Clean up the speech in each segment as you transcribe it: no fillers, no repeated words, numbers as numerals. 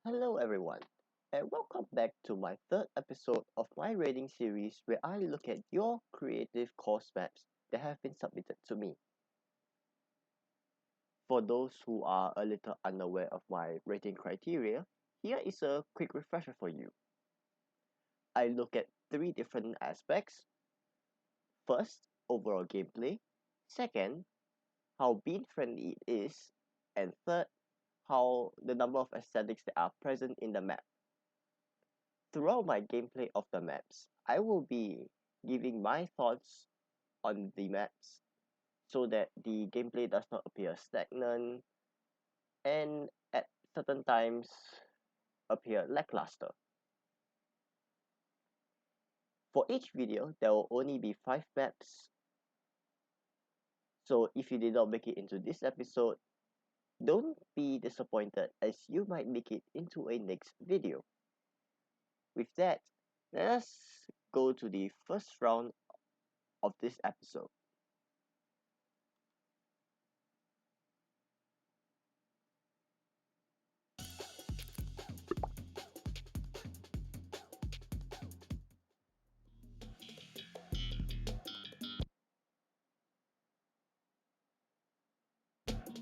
Hello, everyone, and welcome back to my third episode of my rating series where I look at your creative course maps that have been submitted to me. For those who are a little unaware of my rating criteria, here is a quick refresher for you. I look at three different aspects. First, overall gameplay. Second, how bean friendly it is. And third, how the number of aesthetics that are present in the map. Throughout my gameplay of the maps, I will be giving my thoughts on the maps so that the gameplay does not appear stagnant and at certain times appear lackluster. For each video, there will only be 5 maps. So if you did not make it into this episode, don't be disappointed as you might make it into a next video. With that, let us go to the first round of this episode.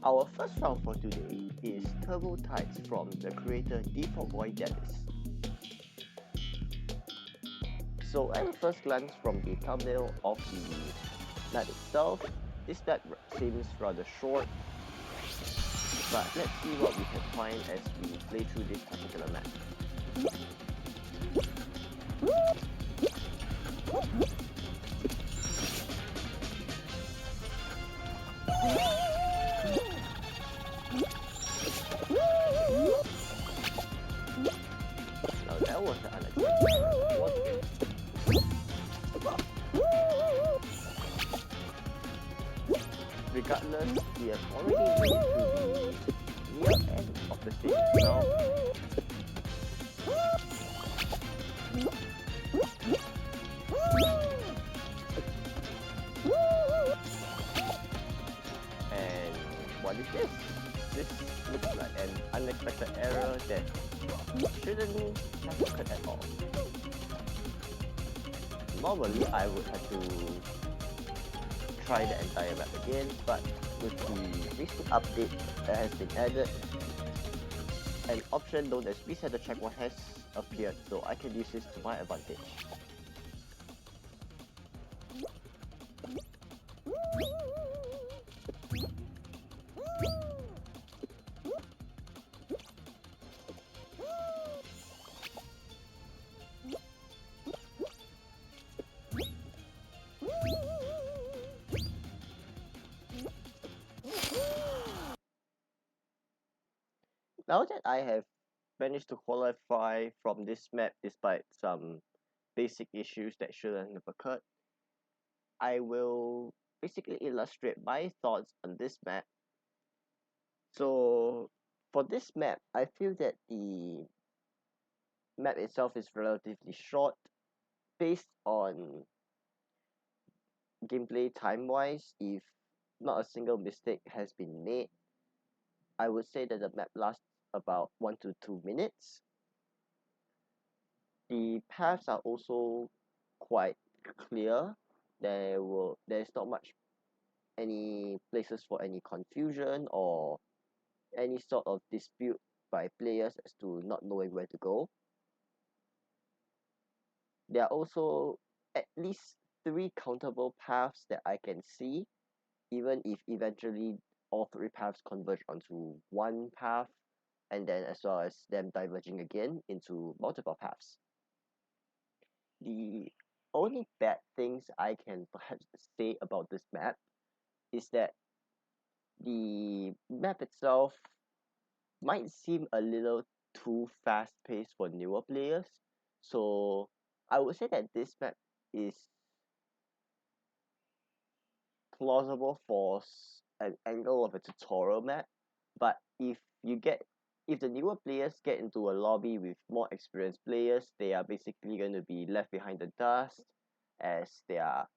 Our first round for today is Turbo Tides from the creator D4Boy Dennis. So at first glance from the thumbnail of the map itself, this map seems rather short, but let's see what we can find as we play through this particular map. Now that was an unexpected plot twist. Regardless, we have already made it to the near end of the stage now. And what is this? This looks like an unexpected error that shouldn't have occurred at all. Normally, I would have to try the entire map again, but with the recent update that has been added, an option known as reset the checkpoint has appeared, so I can use this to my advantage. Now that I have managed to qualify from this map despite some basic issues that shouldn't have occurred, I will basically illustrate my thoughts on this map. So for this map, I feel that the map itself is relatively short based on gameplay time wise. If not a single mistake has been made, I would say that the map lasts about 1 to 2 minutes. The paths are also quite clear. There's not much any places for any confusion or any sort of dispute by players as to not knowing where to go. There are also at least 3 countable paths that I can see, even if eventually all 3 paths converge onto one path, and then as well as them diverging again into multiple paths. The only bad things I can perhaps say about this map is that the map itself might seem a little too fast paced for newer players. So I would say that this map is plausible for an angle of a tutorial map, but if the newer players get into a lobby with more experienced players, they are basically going to be left behind the dust as their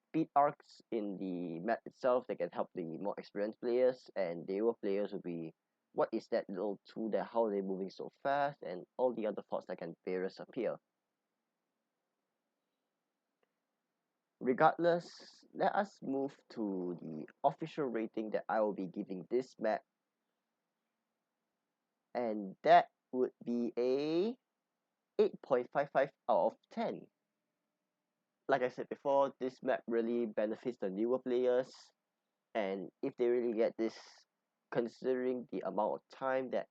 speed arcs in the map itself that can help the more experienced players, and the newer players will be what is that little tool, that how are they moving so fast, and all the other thoughts that can various appear. Regardless, let us move to the official rating that I will be giving this map, and that would be a 8.55 out of 10. Like I said before, this map really benefits the newer players, and if they really get this, considering the amount of time that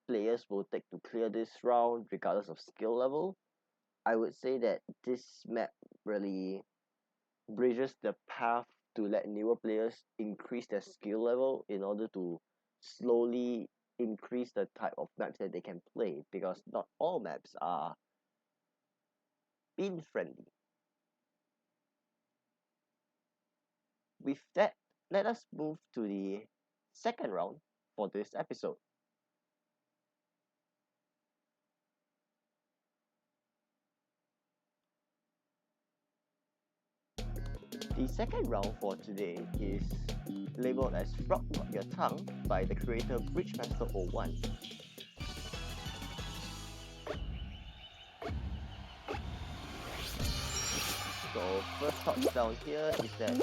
players will take to clear this round regardless of skill level, I would say that this map really bridges the path to let newer players increase their skill level in order to slowly increase the type of maps that they can play, because not all maps are bean friendly. With that, let us move to the second round for this episode. The second round for today is labeled as Frog Not Your Tongue by the creator Bridgemaster01. So first thoughts down here is that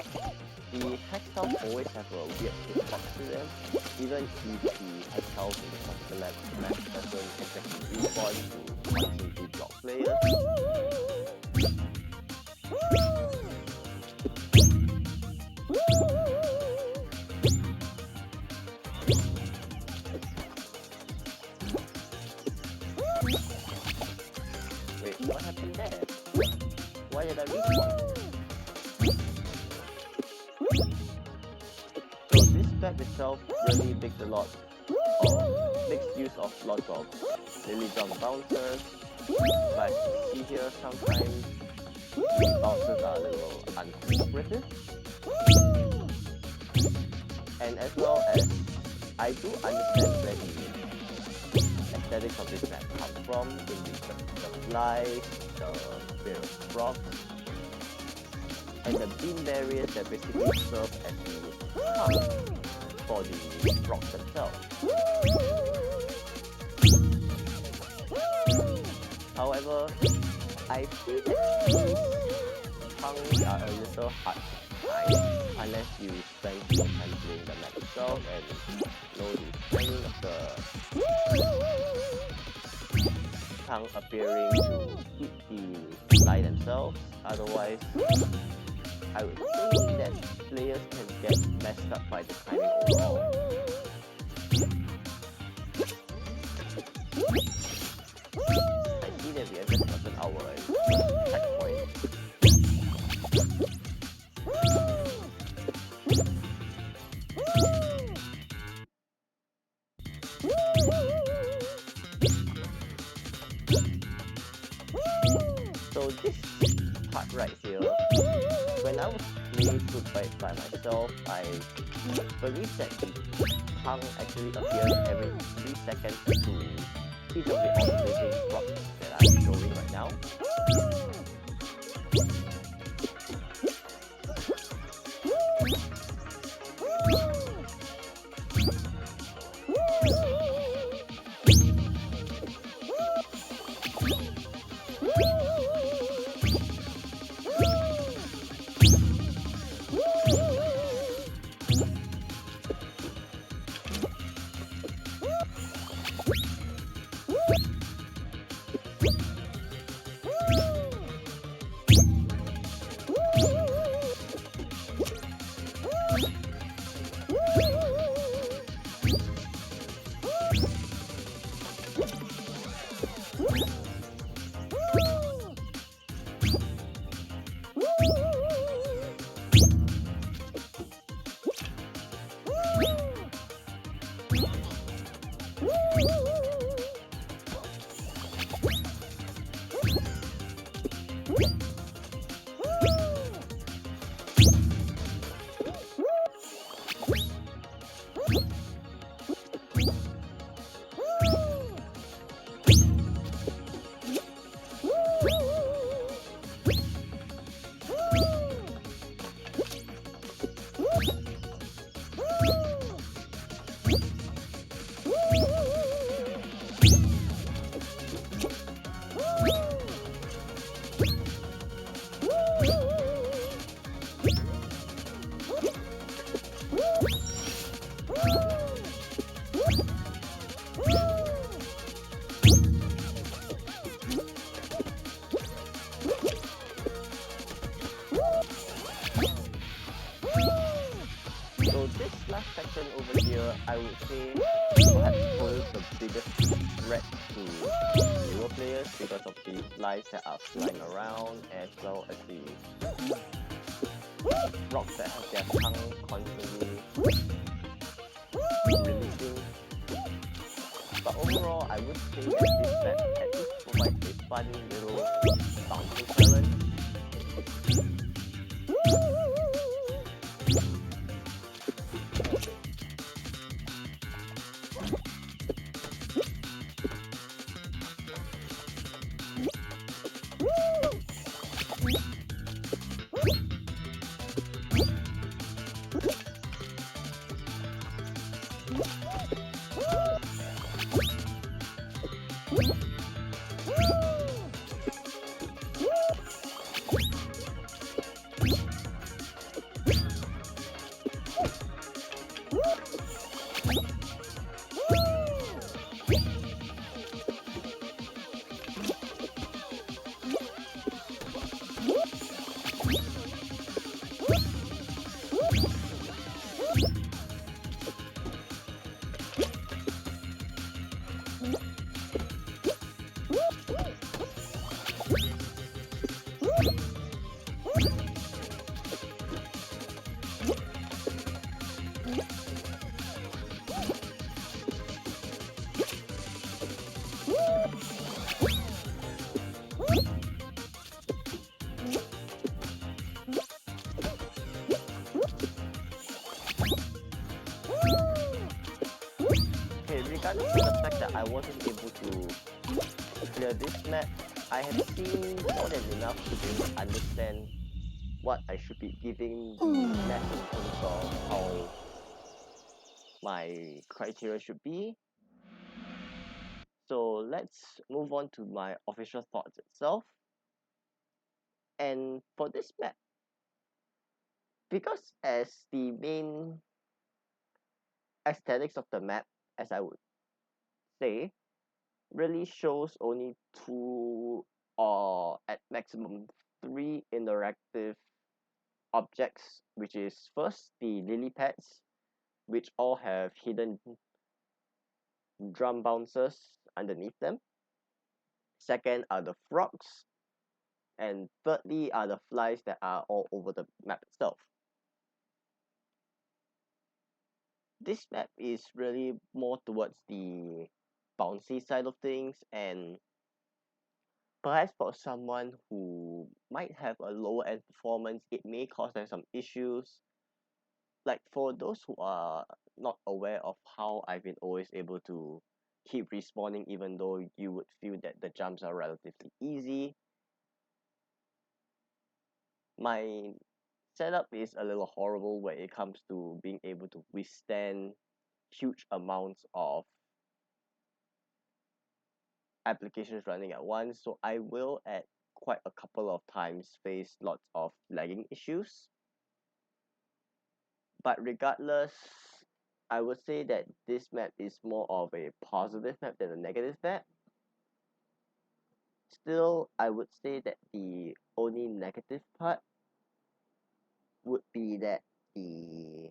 the hextiles always have a weird hitbox to them, even if the hextiles in the particular map doesn't exactly respond to wanting to block players. Wait, what happened there? Why did I respawn? So this map itself really makes use of lots of lily jump bouncers, but you see here sometimes the bouncers are a little uncooperative. And as well as I do understand where the aesthetics of this map come from, in the flies, the various frogs, and the beam barriers that basically serve as the cover for the frogs themselves. However, I feel that these tongues are a little hard to find unless you spend some time playing the map itself and know the timing of the tongue appearing to hit the fly themselves. Otherwise, I would think that players can get messed up by the timing overall. I see that we have just gotten our checkpoint. So this part right here, when I was playing Fruit by myself, I believe that the tongue actually appears every 3 seconds to each of the alternating props that I'm showing right now. say perhaps pose the biggest threat to newer players because of the flies that are flying around, as well as the rocks that have their tongue constantly releasing. But overall, I would say that this map at least provides a fun little bouncing challenge. Okay, regardless of the fact that I wasn't able to clear this map, I have seen more than enough to be able to understand what I should be giving the map in terms of how my criteria should be. So let's move on to my official thoughts itself. And for this map, because as the main aesthetics of the map, as I would say, really shows only two or at maximum three interactive objects, which is first the lily pads, which all have hidden drum bouncers underneath them. Second are the frogs, and thirdly are the flies that are all over the map itself. This map is really more towards the bouncy side of things, and perhaps for someone who might have a lower end performance, it may cause them some issues. Like for those who are not aware of how I've been always able to keep respawning even though you would feel that the jumps are relatively easy, my setup is a little horrible when it comes to being able to withstand huge amounts of applications running at once, so I will at quite a couple of times face lots of lagging issues. But regardless, I would say that this map is more of a positive map than a negative map. Still, I would say that the only negative part would be that the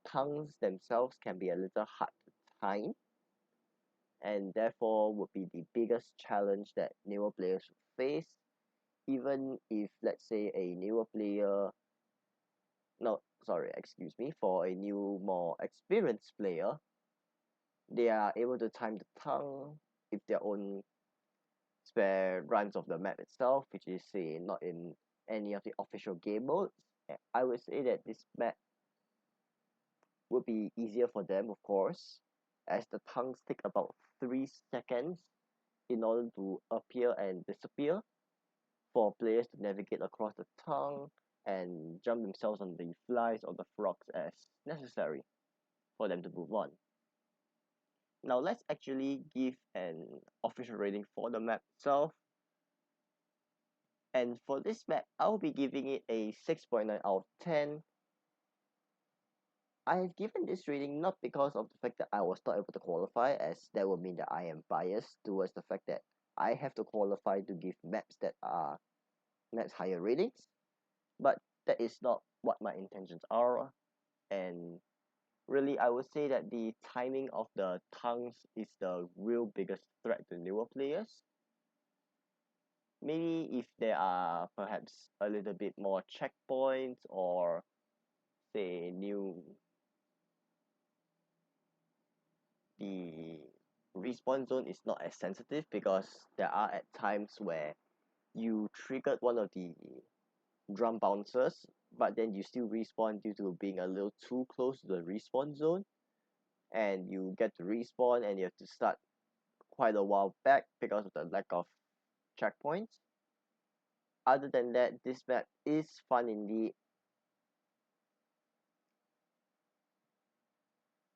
tongues themselves can be a little hard to time, and therefore would be the biggest challenge that newer players would face. Even if, let's say, a newer player, no, sorry, excuse me, for a new, more experienced player, they are able to time the tongue with their own spare runs of the map itself, which is, say, not in any of the official game modes. I would say that this map would be easier for them, of course, as the tongues take about 3 seconds in order to appear and disappear for players to navigate across the tongue and jump themselves on the flies or the frogs as necessary for them to move on. Now let's actually give an official rating for the map itself. And for this map, I'll be giving it a 6.9 out of 10. I have given this rating not because of the fact that I was not able to qualify, as that would mean that I am biased towards the fact that I have to qualify to give maps that are maps higher ratings, but that is not what my intentions are. And Really, I would say that the timing of the tongues is the real biggest threat to newer players. Maybe if there are perhaps a little bit more checkpoints or say the respawn zone is not as sensitive because there are at times where you triggered one of the drum bouncers, but then you still respawn due to being a little too close to the respawn zone, and you get to respawn and you have to start quite a while back because of the lack of checkpoints. Other than that, this map is fun indeed.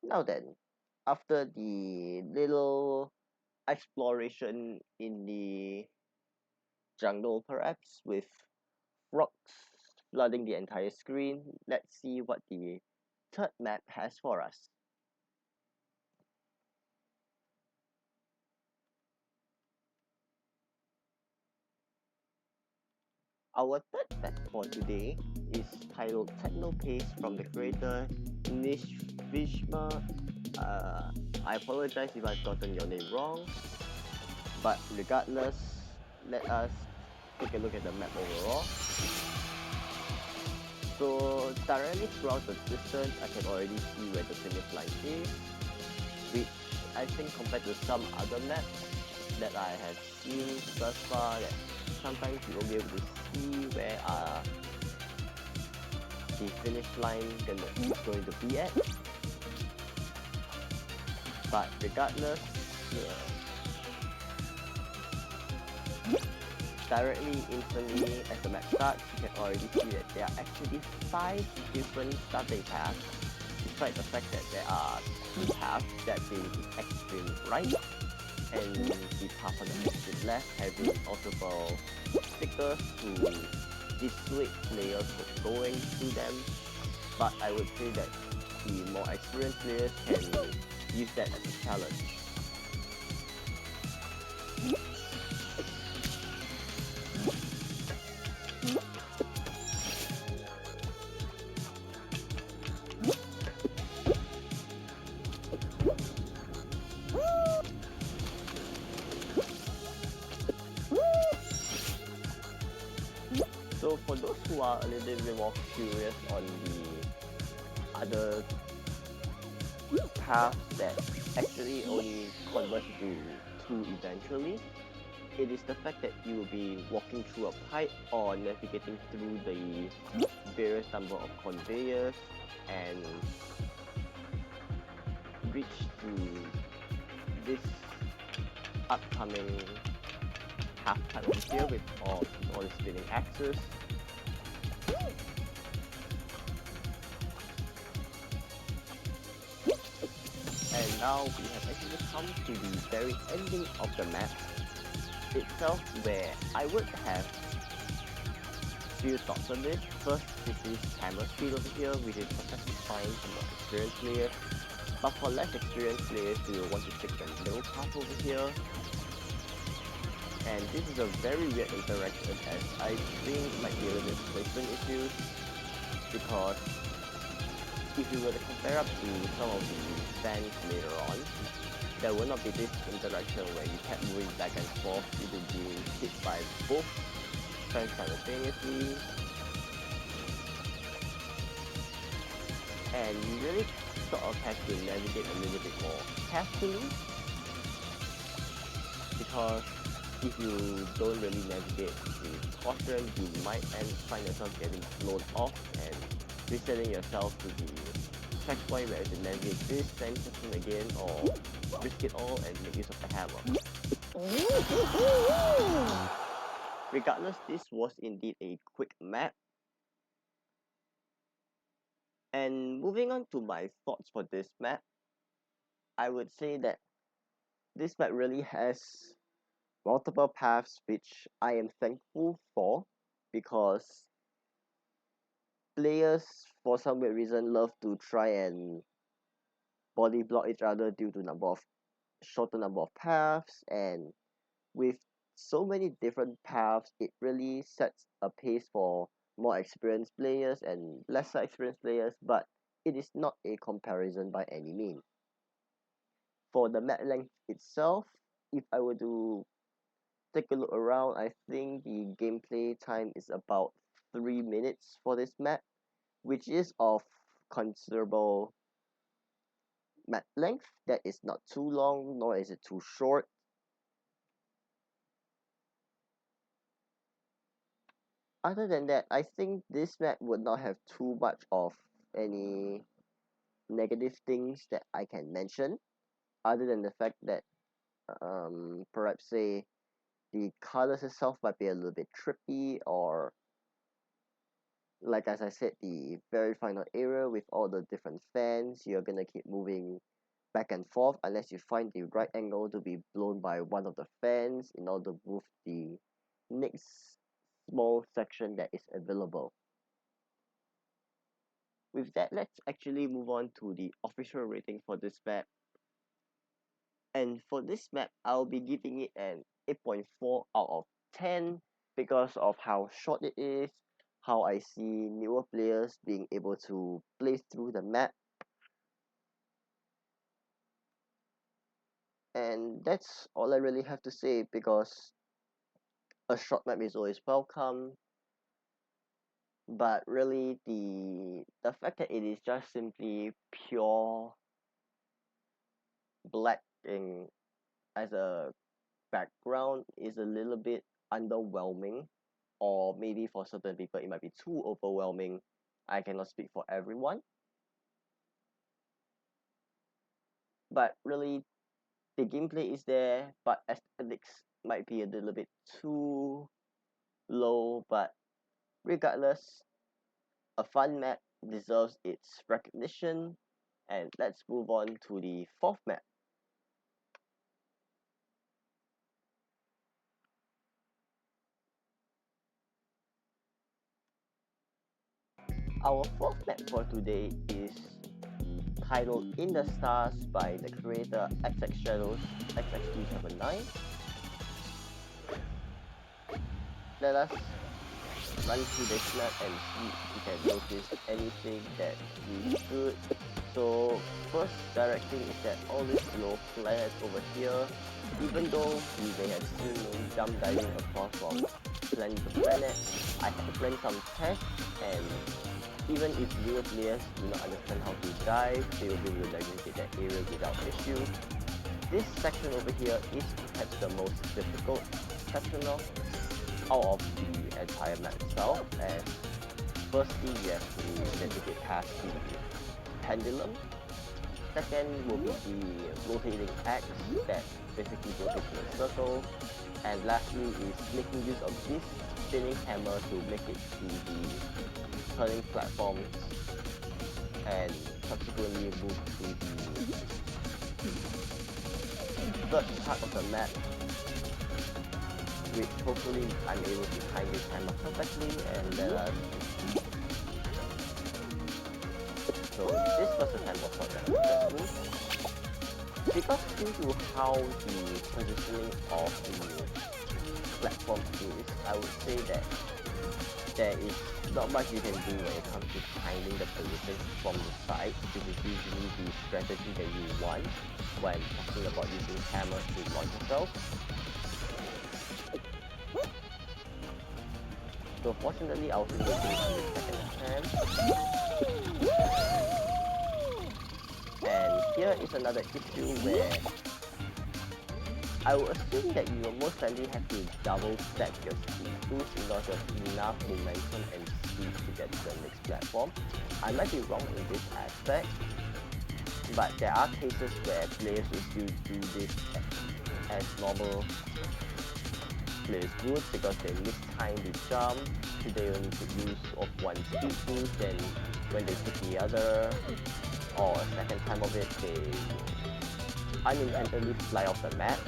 Now then, after the little exploration in the jungle perhaps with rocks flooding the entire screen, let's see what the third map has for us. Our third map for today is titled Techno Pace from the creator Nish Vishma. I apologize if I've gotten your name wrong, but regardless, let us take a look at the map overall. So directly throughout the distance, I can already see where the finish line is, which I think compared to some other maps that I have seen thus far, that sometimes you won't be able to see where the finish line going to be at. But regardless, directly instantly as the map starts, you can already see that there are actually 5 different starting paths, despite the fact that there are 2 paths that being the extreme right and the path on the extreme left having multiple stickers to dissuade players from going through them. But I would say that the more experienced players can use that as a challenge. So for those who are a little bit more curious on the other paths that actually only converge to 2 eventually, it is the fact that you will be walking through a pipe or navigating through the various number of conveyors and reach to this upcoming half pipe over here with all the spinning axes. And now we have actually come to the very ending of the map itself, where I would have few thoughts on this. First is this hammer speed over here, which is perfectly fine for more experienced players, but for less experienced players you will want to take the middle path over here. And this is a very weird interaction, as I think it might be a little bit placement issues, because if you were to compare up to some of the stands later on, there will not be this interaction where you kept moving back and forth due to being hit by both fans simultaneously. And you really sort of have to navigate a little bit more carefully, because if you don't really navigate with caution, you might find yourself getting blown off and resetting yourself to the checkpoint where you can navigate this same section again, or risk it all and make use of the hammer. Regardless, this was indeed a quick map. And moving on to my thoughts for this map, I would say that this map really has multiple paths, which I am thankful for, because players for some weird reason love to try and body block each other due to shorter number of paths, and with so many different paths, it really sets a pace for more experienced players and lesser experienced players. But it is not a comparison by any means. For the map length itself, if I were to take a look around, I think the gameplay time is about 3 minutes for this map, which is of considerable map length. That is not too long, nor is it too short. Other than that, I think this map would not have too much of any negative things that I can mention, other than the fact that perhaps say the colors itself might be a little bit trippy, or like as I said, the very final area with all the different fans, you're gonna keep moving back and forth unless you find the right angle to be blown by one of the fans in order to move the next small section that is available. With that, let's actually move on to the official rating for this map. And for this map, I'll be giving it an 8.4 out of 10 because of how short it is, how I see newer players being able to play through the map. And that's all I really have to say, because a short map is always welcome. But really, the fact that it is just simply pure black in as a background is a little bit underwhelming, or maybe for certain people it might be too overwhelming. I cannot speak for everyone, but really the gameplay is there, but aesthetics might be a little bit too low. But regardless, a fun map deserves its recognition. And let's move on to the fourth map. Our fourth map for today is titled In the Stars by the creator XX Shadows XX279. Let us run through this map and see if we can notice anything that is good. So first directing is that all these little planets over here, even though you may have seen me jump diving across from planet to planet, I had to plan some tests, and even if newer players do not understand how to dive, they will be able to navigate that area without issue. This section over here is perhaps the most difficult section out of the entire map itself, as firstly you have to navigate past the pendulum. Second will be the rotating axe that basically rotates in a circle. And lastly is making use of this spinning hammer to make it to the turning platforms and subsequently move to the third part of the map, which hopefully I'm able to time this hammer perfectly. And let us so this first attempt was not that successful, because due to how the positioning of the platform is, I would say that there is not much you can do when it comes to timing the position from the side, which is usually the strategy that you want when talking about using hammers to launch yourself. So fortunately, I was able to do the second attempt. And here is another issue where I would assume that you will most likely have to double stack your speed boost in order to have enough momentum and speed to get to the next platform. I might be wrong in this aspect, but there are cases where players will still do this as normal players would, because they mistime the jump, so they only could use of one speed boost, then when they take the other or a second time of it, they unintentionally fly off the map.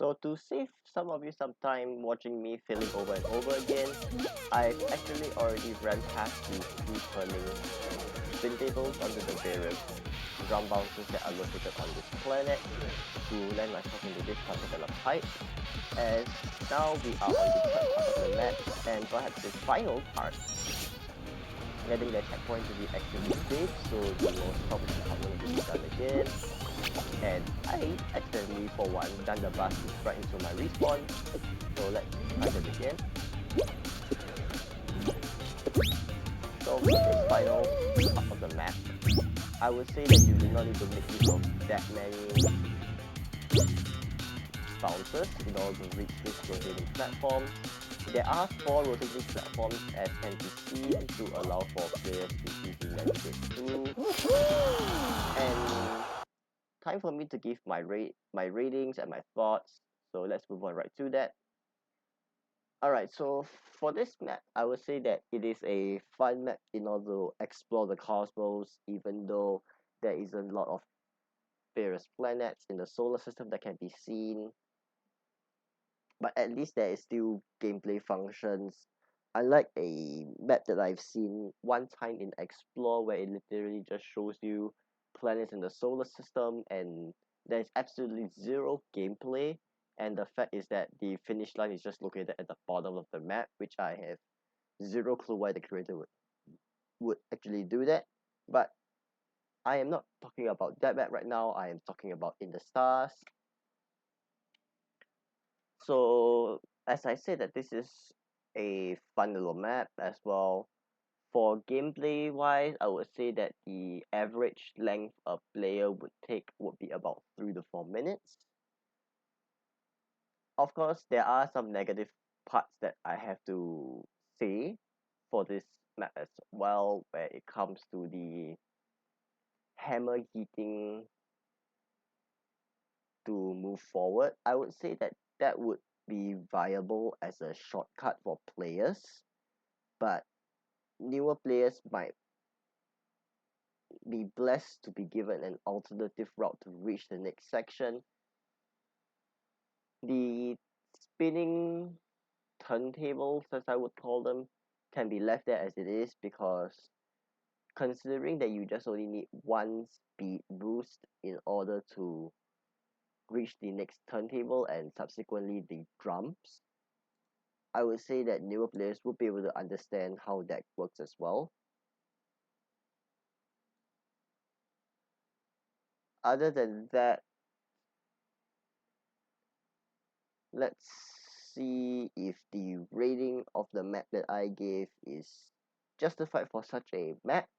So to save some of you some time watching me failing over and over again, I've actually already ran past the two turning spin tables onto the various drum bouncers that are located on this planet to land myself into this particular pipe. As now we are on the third part of the map and perhaps the final part, getting the checkpoint to be extremely safe, so the most probably part will be done again. And I accidentally for one done the blast right into my respawn, so let's try that again. So for this final part of the map, I would say that you do not need to make use of that many bouncers in order to reach this rotating platform. There are 4 rotating platforms as can be seen to allow for players to easily navigate through. And time for me to give my ratings and my thoughts. So let's move on right to that. Alright, so for this map, I would say that it is a fun map in order to explore the cosmos, even though there is a lot of various planets in the solar system that can be seen. But at least there is still gameplay functions. Unlike a map that I've seen one time in Explore where it literally just shows you planets in the solar system and there's absolutely zero gameplay, and the fact is that the finish line is just located at the bottom of the map, which I have zero clue why the creator would actually do that. But I am not talking about that map right now, I am talking about In the Stars. So as I said that this is a fun little map as well. For gameplay wise, I would say that the average length a player would take would be about 3 to 4 minutes. Of course, there are some negative parts that I have to say for this map as well, where it comes to the hammer heating to move forward. I would say that that would be viable as a shortcut for players, but newer players might be blessed to be given an alternative route to reach the next section. The spinning turntables, as I would call them, can be left there as it is because considering that you just only need one speed boost in order to reach the next turntable and subsequently the drums, I would say that newer players would be able to understand how that works as well. Other than that, let's see if the rating of the map that I gave is justified for such a map.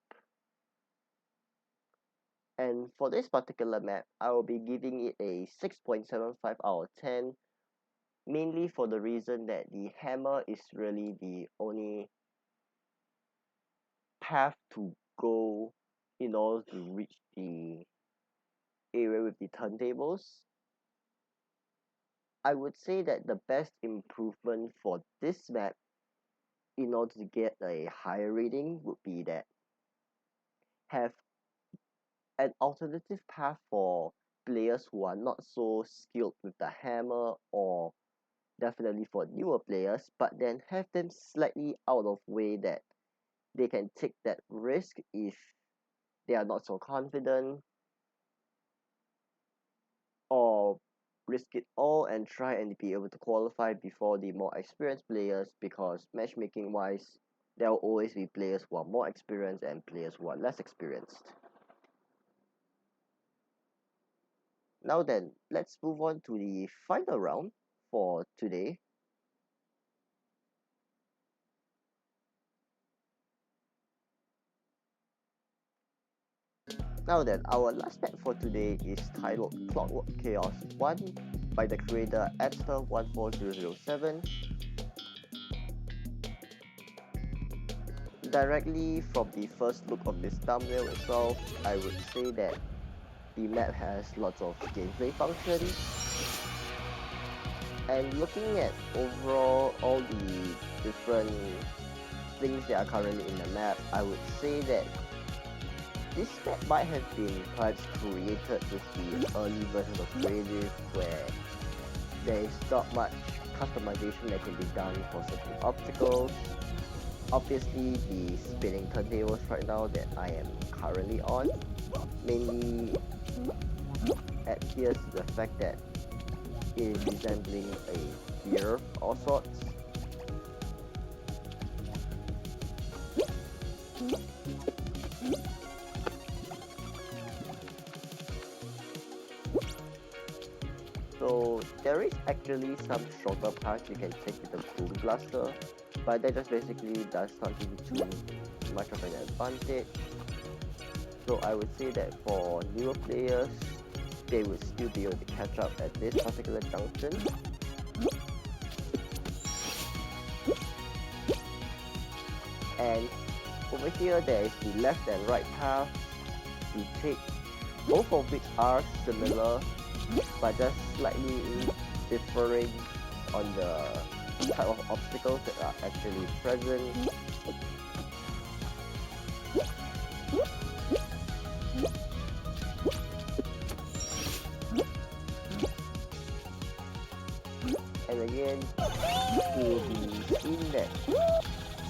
And for this particular map, I will be giving it a 6.75 out of 10, mainly for the reason that the hammer is really the only path to go in order to reach the area with the turntables. I would say that the best improvement for this map in order to get a higher rating would be that have an alternative path for players who are not so skilled with the hammer, or definitely for newer players, but then have them slightly out of way that they can take that risk if they are not so confident, or risk it all and try and be able to qualify before the more experienced players, because matchmaking wise there will always be players who are more experienced and players who are less experienced. Now then, let's move on to the final round for today. Now then, our last map for today is titled Clockwork Chaos 1 by the creator Edster14007. Directly from the first look of this thumbnail itself, I would say that the map has lots of gameplay functions. And looking at overall all the different things that are currently in the map, I would say that this map might have been perhaps created with the early version of Creative, where there is not much customization that can be done for certain obstacles. Obviously, the spinning turntables right now that I am currently on mainly adheres to the fact that it is resembling a gear of sorts. So there is actually some shorter paths you can take with the Boom Blaster, but that just basically does not give you too much of an advantage. So I would say that for newer players, they would still be able to catch up at this particular junction. And over here there is the left and right path to take, both of which are similar but just slightly differing on the type of obstacles that are actually present. And again, it will be seen that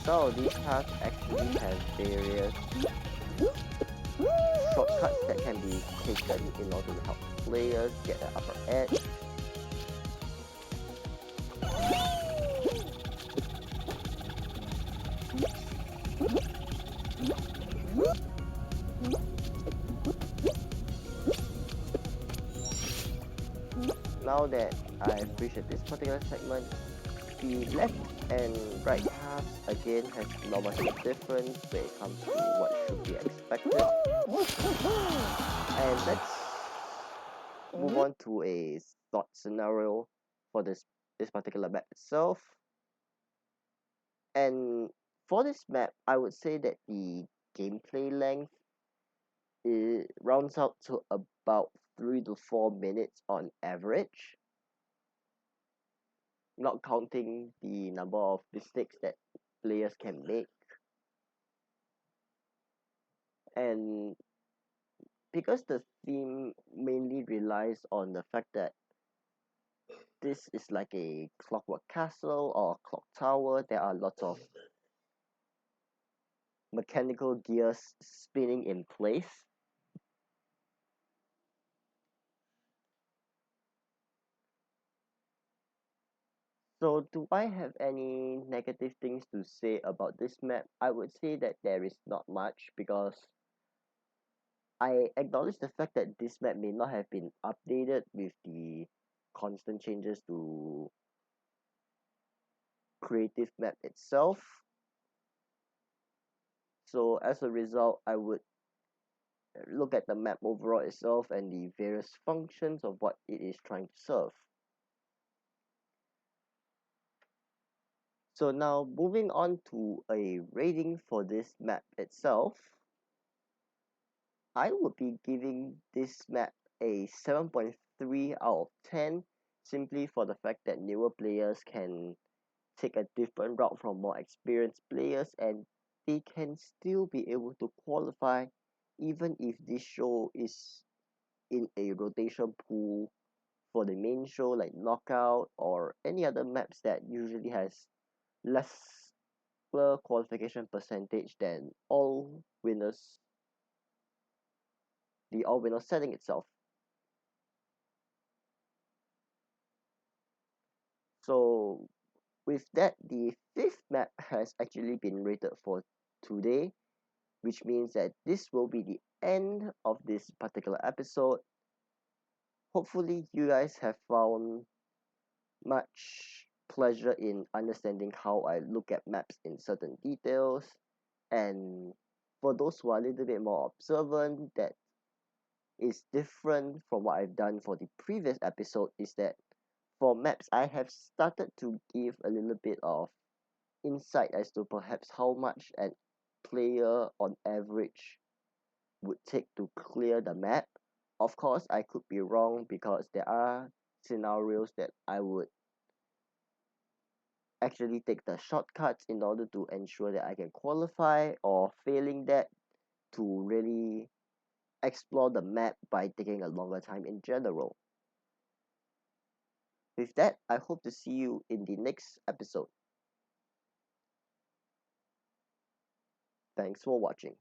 some of these paths actually have various shortcuts that can be taken in order to help players get the upper edge. Now that I've reached this particular segment, the left and right halves again has not much of a difference when it comes to what should be expected. And let's move on to a thought scenario for this particular map itself. And for this map, I would say that the gameplay length it rounds out to about 3 to 4 minutes on average, not counting the number of mistakes that players can make. And because the theme mainly relies on the fact that this is like a clockwork castle or clock tower, there are lots of mechanical gears spinning in place. So do I have any negative things to say about this map? I would say that there is not much, because I acknowledge the fact that this map may not have been updated with the constant changes to creative map itself. So as a result, I would look at the map overall itself and the various functions of what it is trying to serve. So now moving on to a rating for this map itself, I would be giving this map a 7.3 out of 10, simply for the fact that newer players can take a different route from more experienced players, and they can still be able to qualify even if this show is in a rotation pool for the main show like knockout or any other maps that usually has less qualification percentage than all winners, the all winner setting itself. So with that, the fifth map has actually been rated for today, which means that this will be the end of this particular episode. Hopefully you guys have found much pleasure in understanding how I look at maps in certain details. And for those who are a little bit more observant, that is different from what I've done for the previous episode, is that for maps, I have started to give a little bit of insight as to perhaps how much a player on average would take to clear the map. Of course, I could be wrong, because there are scenarios that I would actually take the shortcuts in order to ensure that I can qualify, or failing that, to really explore the map by taking a longer time in general. With that, I hope to see you in the next episode. Thanks for watching.